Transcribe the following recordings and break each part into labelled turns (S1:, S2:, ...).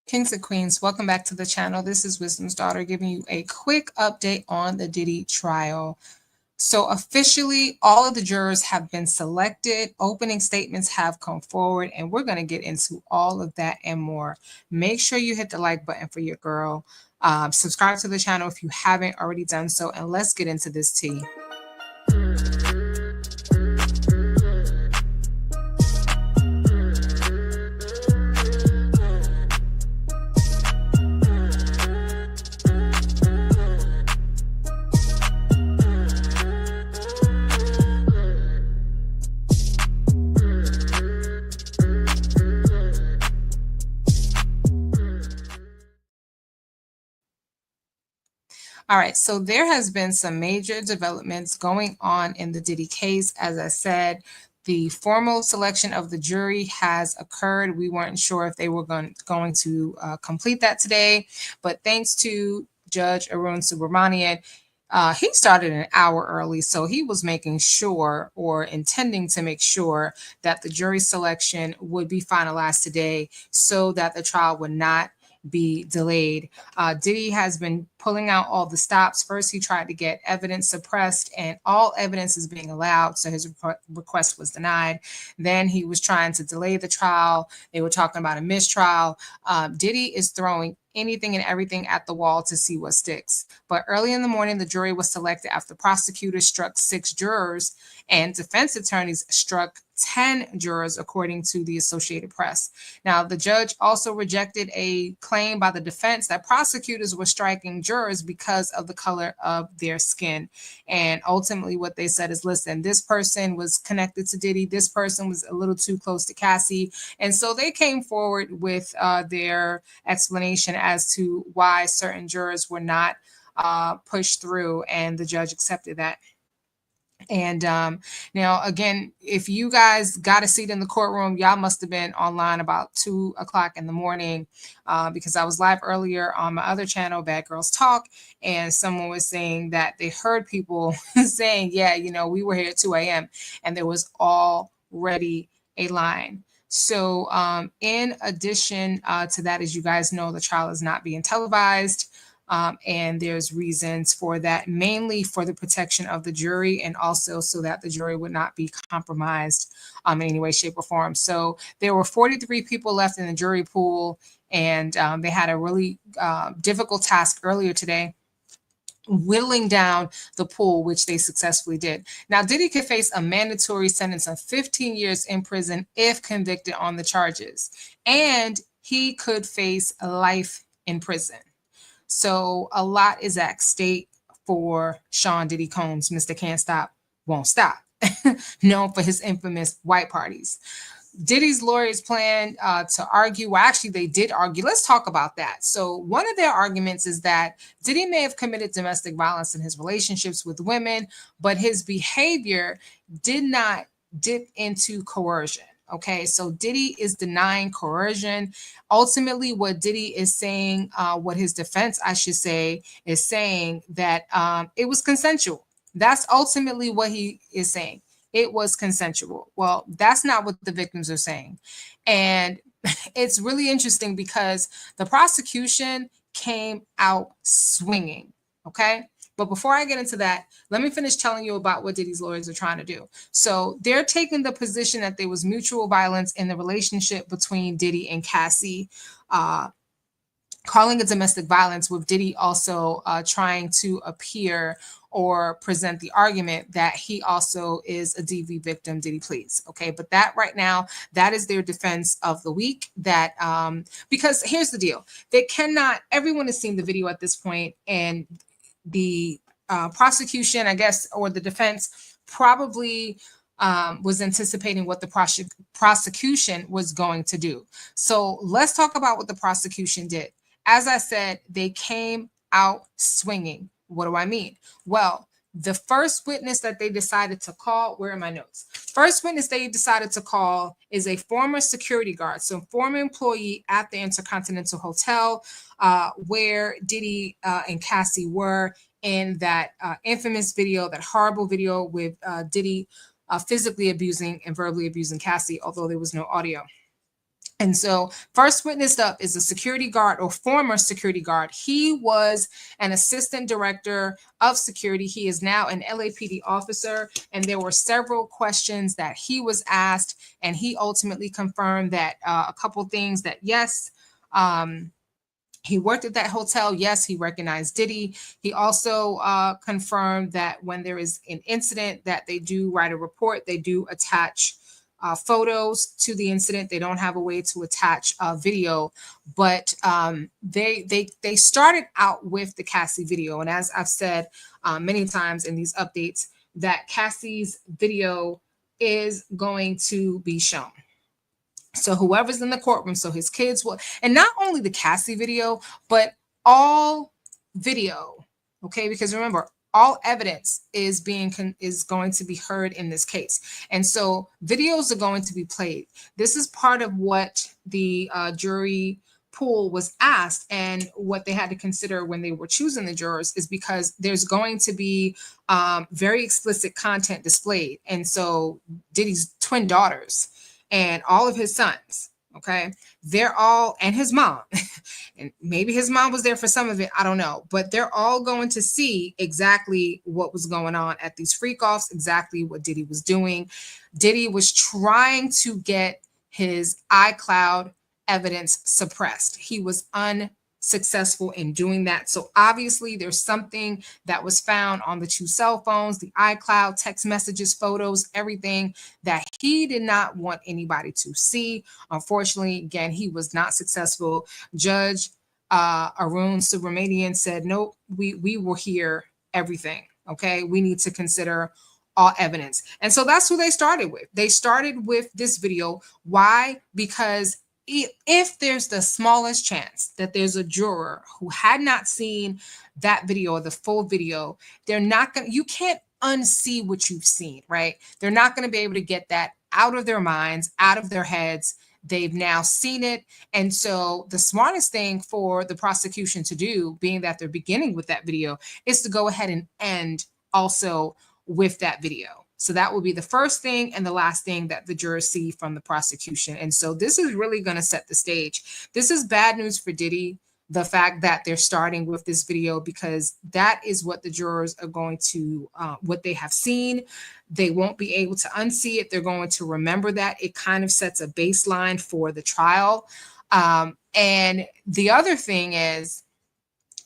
S1: Kings and Queens, welcome back to the channel. This is Wisdom's Daughter giving you a quick update on the Diddy trial. So officially, all of the jurors have been selected. Opening statements have come forward, and we're going to get into all of that and more. Make sure you hit the like button for your girl. Subscribe to the channel if you haven't already done so, and let's get into this tea. All right, so there has been some major developments going on in the Diddy case. As I said, the formal selection of the jury has occurred. We weren't sure if they were going to complete that today, but thanks to Judge Arun Subramanian, he started an hour early, so he was making sure or intending to make sure that the jury selection would be finalized today so that the trial would not be delayed. Diddy has been pulling out all the stops. First, he tried to get evidence suppressed, and all evidence is being allowed, so his request was denied. Then he was trying to delay the trial. They were talking about a mistrial. Diddy is throwing anything and everything at the wall to see what sticks. But early in the morning, the jury was selected after prosecutors struck 6 jurors and defense attorneys struck 10 jurors, according to the Associated Press. Now, the judge also rejected a claim by the defense that prosecutors were striking jurors because of the color of their skin. And ultimately, what they said is, listen, this person was connected to Diddy. This person was a little too close to Cassie. And so they came forward with their explanation as to why certain jurors were not pushed through, and the judge accepted that. And now, again, if you guys got a seat in the courtroom, y'all must have been online about 2 o'clock in the morning because I was live earlier on my other channel, Bad Girls Talk, and someone was saying that they heard people saying, yeah, you know, we were here at 2 a.m. and there was already a line. So in addition to that, as you guys know, the trial is not being televised. And there's reasons for that, mainly for the protection of the jury and also so that the jury would not be compromised in any way, shape, or form. So there were 43 people left in the jury pool, and they had a really difficult task earlier today, whittling down the pool, which they successfully did. Now, Diddy could face a mandatory sentence of 15 years in prison if convicted on the charges, and he could face life in prison. So a lot is at stake for Sean Diddy Combs, Mr. Can't Stop, Won't Stop, known for his infamous white parties. Diddy's lawyers plan to argue. Well, actually, they did argue. Let's talk about that. So one of their arguments is that Diddy may have committed domestic violence in his relationships with women, but his behavior did not dip into coercion. Okay, so Diddy is denying coercion. Ultimately, what Diddy is saying, what his defense, I should say, is saying that it was consensual. That's ultimately what he is saying. It was consensual. Well, that's not what the victims are saying. And it's really interesting because the prosecution came out swinging. Okay. But before I get into that, let me finish telling you about what Diddy's lawyers are trying to do. So they're taking the position that there was mutual violence in the relationship between Diddy and Cassie, calling it domestic violence, with Diddy also trying to appear or present the argument that he also is a DV victim, Diddy please. Okay, but that right now, that is their defense of the week. That because here's the deal. They cannot, everyone has seen the video at this point, and the prosecution, I guess, or the defense probably was anticipating what the prosecution was going to do. So let's talk about what the prosecution did. As I said, they came out swinging. What do I mean? Well, the first witness that they decided to call, where are my notes? First witness they decided to call is a former security guard, so former employee at the Intercontinental Hotel, where Diddy and Cassie were in that infamous video, that horrible video with Diddy physically abusing and verbally abusing Cassie, although there was no audio. And so first witnessed up is a security guard or former security guard. He was an assistant director of security. He is now an LAPD officer. And there were several questions that he was asked. And he ultimately confirmed that a couple things that, yes, he worked at that hotel. Yes, he recognized Diddy. He also confirmed that when there is an incident that they do write a report, they do attach photos to the incident. They don't have a way to attach video, but they started out with the Cassie video. And as I've said many times in these updates, that Cassie's video is going to be shown. So whoever's in the courtroom, so his kids will, and not only the Cassie video, but all video, okay? Because remember, all evidence is going to be heard in this case. And so videos are going to be played. This is part of what the jury pool was asked, and what they had to consider when they were choosing the jurors is because there's going to be very explicit content displayed. And so Diddy's twin daughters and all of his sons, okay, they're all, and his mom, and maybe his mom was there for some of it, I don't know, but they're all going to see exactly what was going on at these freak offs, exactly what Diddy was doing. Diddy was trying to get his iCloud evidence suppressed. He was unsuccessful in doing that. So obviously there's something that was found on the two cell phones, the iCloud, text messages, photos, everything that he did not want anybody to see. Unfortunately, again, he was not successful. Judge Arun Subramanian said, nope, we will hear everything. Okay, we need to consider all evidence. And so that's who they started with. They started with this video. Why? Because if there's the smallest chance that there's a juror who had not seen that video or the full video, they're not going to, you can't unsee what you've seen, right? They're not going to be able to get that out of their minds, out of their heads. They've now seen it. And so the smartest thing for the prosecution to do, being that they're beginning with that video, is to go ahead and end also with that video. So that will be the first thing and the last thing that the jurors see from the prosecution. And so this is really going to set the stage. This is bad news for Diddy, the fact that they're starting with this video, because that is what the jurors are going to, what they have seen. They won't be able to unsee it. They're going to remember that. It kind of sets a baseline for the trial. And the other thing is,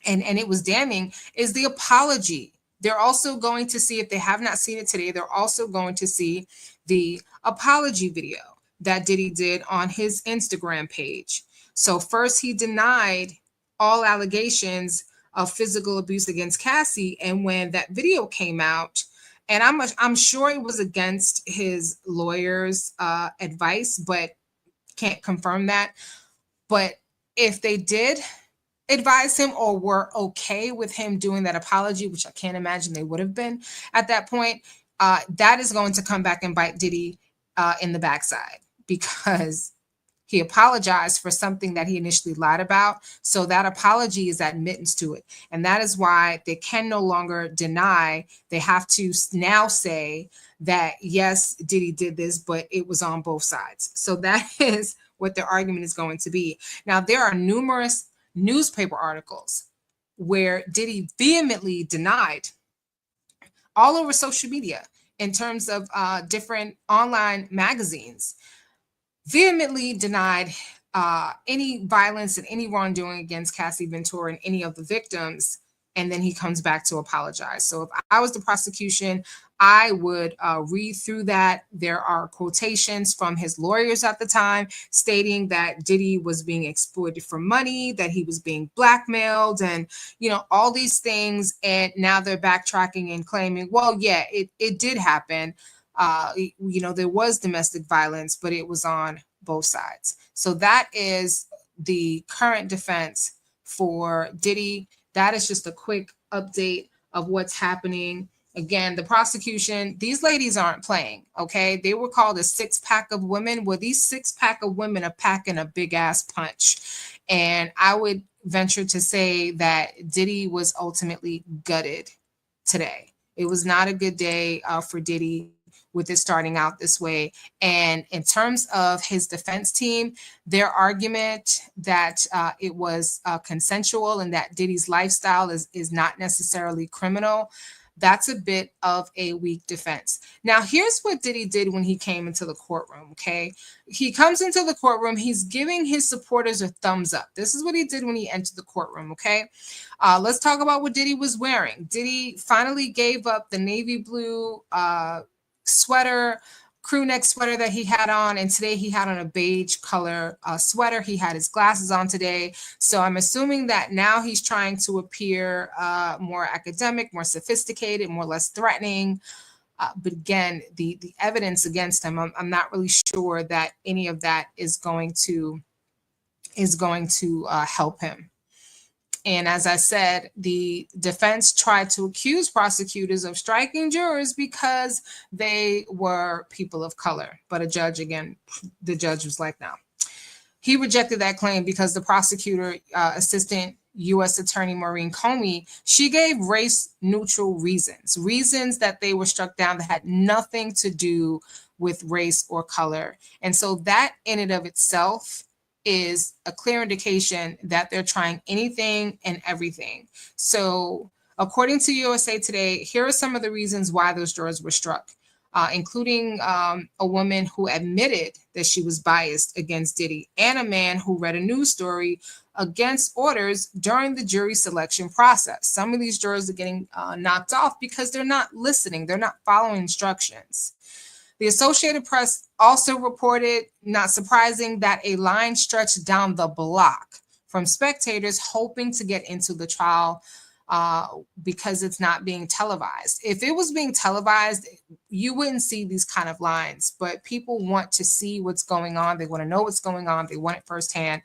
S1: and it was damning, is the apology. They're also going to see, if they have not seen it today, they're also going to see the apology video that Diddy did on his Instagram page. So first he denied all allegations of physical abuse against Cassie. And when that video came out, and I'm sure it was against his lawyer's advice, but can't confirm that. But if they did advise him or were okay with him doing that apology, which I can't imagine they would have been at that point, that is going to come back and bite Diddy in the backside, because he apologized for something that he initially lied about. So that apology is admittance to it. And that is why they can no longer deny. They have to now say that, yes, Diddy did this, but it was on both sides. So that is what their argument is going to be. Now, there are numerous newspaper articles where Diddy vehemently denied, all over social media, in terms of different online magazines, vehemently denied any violence and any wrongdoing against Cassie Ventura and any of the victims. And then he comes back to apologize. So if I was the prosecution, I would read through that. There are quotations from his lawyers at the time stating that Diddy was being exploited for money, that he was being blackmailed, and, you know, all these things. And now they're backtracking and claiming, well, yeah, it did happen. You know, there was domestic violence, but it was on both sides. So that is the current defense for Diddy. That is just a quick update of what's happening. Again, the prosecution, these ladies aren't playing, okay? They were called a 6-pack of women. Well, these 6-pack of women are packing a big ass punch. And I would venture to say that Diddy was ultimately gutted today. It was not a good day for Diddy. with it starting out this way. And in terms of his defense team, their argument that it was consensual and that Diddy's lifestyle is not necessarily criminal, that's a bit of a weak defense. Now, here's what Diddy did when he came into the courtroom, okay? He comes into the courtroom, he's giving his supporters a thumbs up. This is what he did when he entered the courtroom, okay? Let's talk about what Diddy was wearing. Diddy finally gave up the navy blue sweater, crew neck sweater that he had on, and today he had on a beige color sweater. He had his glasses on today, so I'm assuming that now he's trying to appear more academic, more sophisticated, more less threatening. But again, the evidence against him, I'm not really sure that any of that is going to help him. And as I said, the defense tried to accuse prosecutors of striking jurors because they were people of color. But a judge, again, the judge was like, no. He rejected that claim because the prosecutor, Assistant U.S. Attorney Maureen Comey, she gave race-neutral reasons that they were struck down that had nothing to do with race or color. And so that in and of itself is a clear indication that they're trying anything and everything. So according to USA Today, here are some of the reasons why those jurors were struck, including a woman who admitted that she was biased against Diddy and a man who read a news story against orders during the jury selection process. Some of these jurors are getting knocked off because they're not listening. They're not following instructions. The Associated Press also reported, not surprising, that a line stretched down the block from spectators hoping to get into the trial because it's not being televised. If it was being televised, you wouldn't see these kind of lines, but people want to see what's going on. They want to know what's going on. They want it firsthand.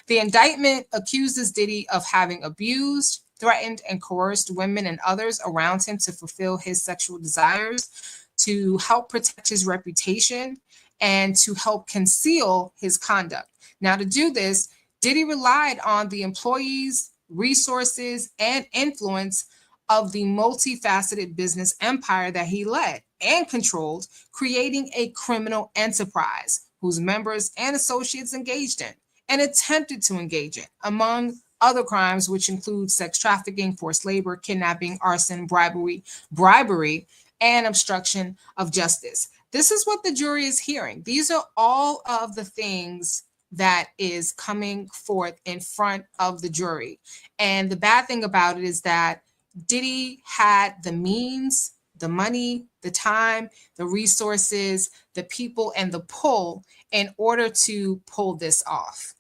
S1: The indictment accuses Diddy of having abused, threatened, and coerced women and others around him to fulfill his sexual desires, to help protect his reputation, and to help conceal his conduct. Now, to do this, Diddy relied on the employees, resources, and influence of the multifaceted business empire that he led and controlled, creating a criminal enterprise whose members and associates engaged in and attempted to engage in, among other crimes, which include sex trafficking, forced labor, kidnapping, arson, bribery, and obstruction of justice. This is what the jury is hearing. These are all of the things that is coming forth in front of the jury. And the bad thing about it is that Diddy had the means, the money, the time, the resources, the people, and the pull in order to pull this off.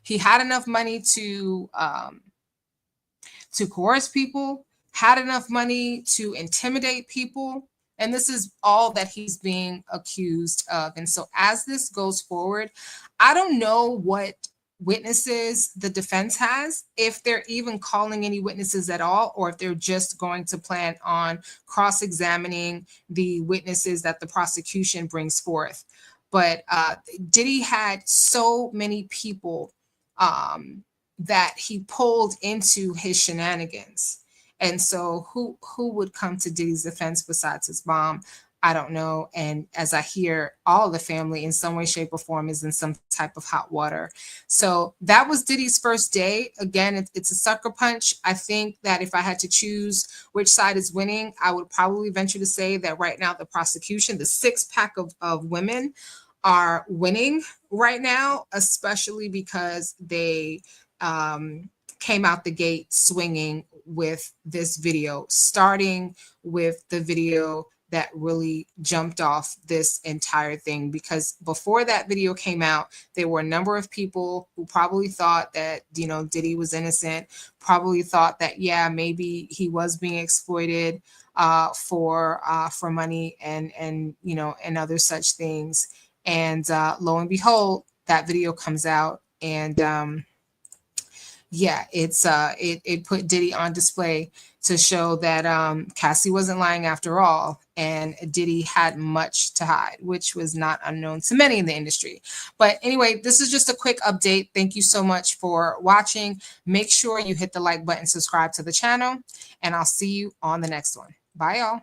S1: He had enough money to coerce people, had enough money to intimidate people, and this is all that he's being accused of. And so as this goes forward, I don't know what witnesses the defense has, if they're even calling any witnesses at all, or if they're just going to plan on cross-examining the witnesses that the prosecution brings forth. But Diddy had so many people that he pulled into his shenanigans. And so who would come to Diddy's defense besides his mom? I don't know. And as I hear, all the family in some way, shape, or form is in some type of hot water. So that was Diddy's first day. Again, it's a sucker punch. I think that if I had to choose which side is winning, I would probably venture to say that right now the prosecution, the six-pack of women, are winning right now, especially because they came out the gate swinging with this video, starting with the video that really jumped off this entire thing. Because before that video came out, there were a number of people who probably thought that, you know, Diddy was innocent, probably thought that, yeah, maybe he was being exploited for money and you know, and other such things. And lo and behold, that video comes out, and yeah, it put Diddy on display to show that Cassie wasn't lying after all, and Diddy had much to hide, which was not unknown to many in the industry. But anyway, this is just a quick update. Thank you so much for watching. Make sure you hit the like button, subscribe to the channel, and I'll see you on the next one. Bye, y'all.